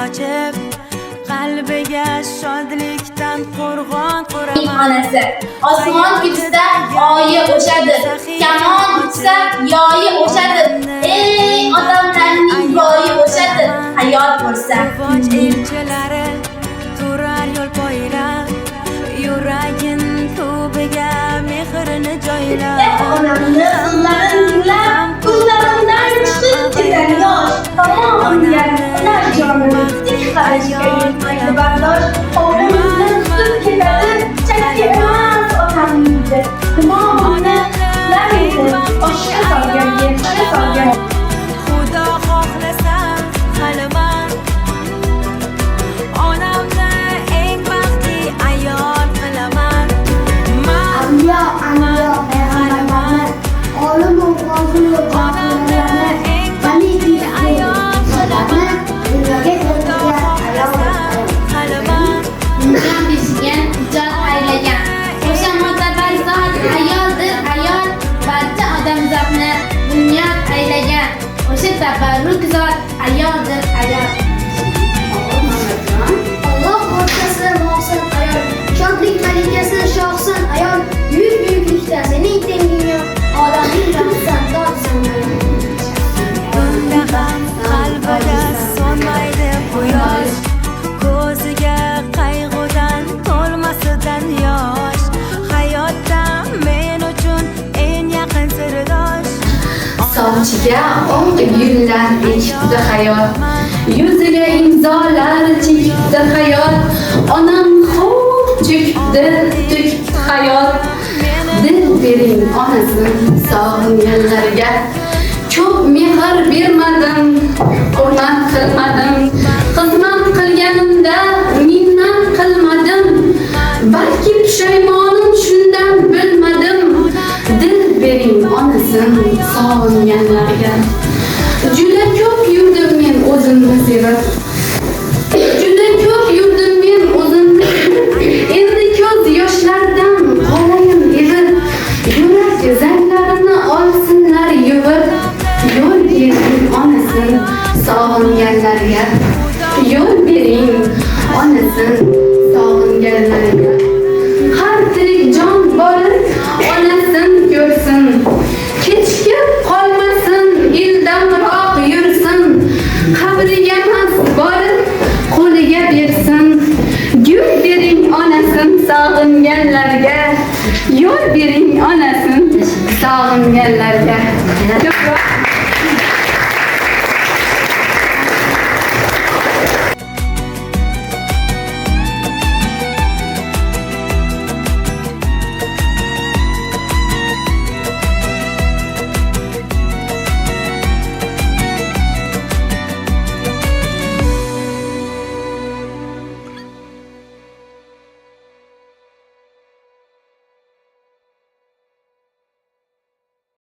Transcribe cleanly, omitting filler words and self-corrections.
sochib qalbiga shodlikdan qo'rg'on quraman. Onasi osmon kutsa oyi o'shadi, kamon kutsa yoyi o'shadi, ey odamlarning boyi o'shadi, hayot bo'lsa. Quvonch elchilari turar yo'l poylab, yuragin tubiga mehrini joylab. Onamni qillarin dinglab, ko'zlarimdan chiqib ketar yosh. Tamomga ular jonini tik qarashga yetmaydi bardosh. Hovlimizdan tutib ketadi, chakka emas otamni. Dimog'imni ular edi, oshga solgan, yerga solgan. Xudo xohlasa qalaman, onamni eng baxtli ayol qilaman. Amyo payg'ambarlar, olim va qozi Onamni eng baxtli ayol qilaman. Xudo xohlasa qalaman. Jon beshgan, jon aylagan. O'sha mo'tabar zot ayoldir, ayol. Barcha odamzodni bunyod aylagan. O'sha tabarruk zot ayoldir, ayol. Alloh o'rtasida maqsad ayol, shodlik malikasi shohsan ayol, buyuklikda sening tenging yo'q, olamning rahmsan dodsan ayol. Bunda ham qalbida so'nmaydi quyosh, ko'ziga qayg'udan to'lmasidan yosh. Hayotda men uchun eng yaqin sirdosh. Sochiga o'nga gullar ekibdi hayot, yuziga imzolar chekibdi hayot. Onam xo'p cho'kibdi, to'kibdi hayot. Dil bering onasin sog'inganlarga. Ko'p mehr bermadim, hurmat qilmadim. Xizmat qilganimda minnat qilmadim. Balki pushaymonim shundan bilmadim. Dil bering onasin sog'inganlarga. Juda ko'p yurdim men o'zimni sevib. Juda ko'p yurdim men o'zimni. Endi ko'z yoshlardan qolayim evib. Yurak zanglarini olsinlar yuvib. Yo'l bering onasin sog'inganlarga. Yo'l bering onasin sog'inganlarga. Har tirik jon bori onasin ko'rsin. Kechikib qolmasin, ildamroq yursin. Qabriga mas borib qo'liga bersin. Gul bering onasin sog'inganlarga. Yo'l bering onasin sog'inganlarga.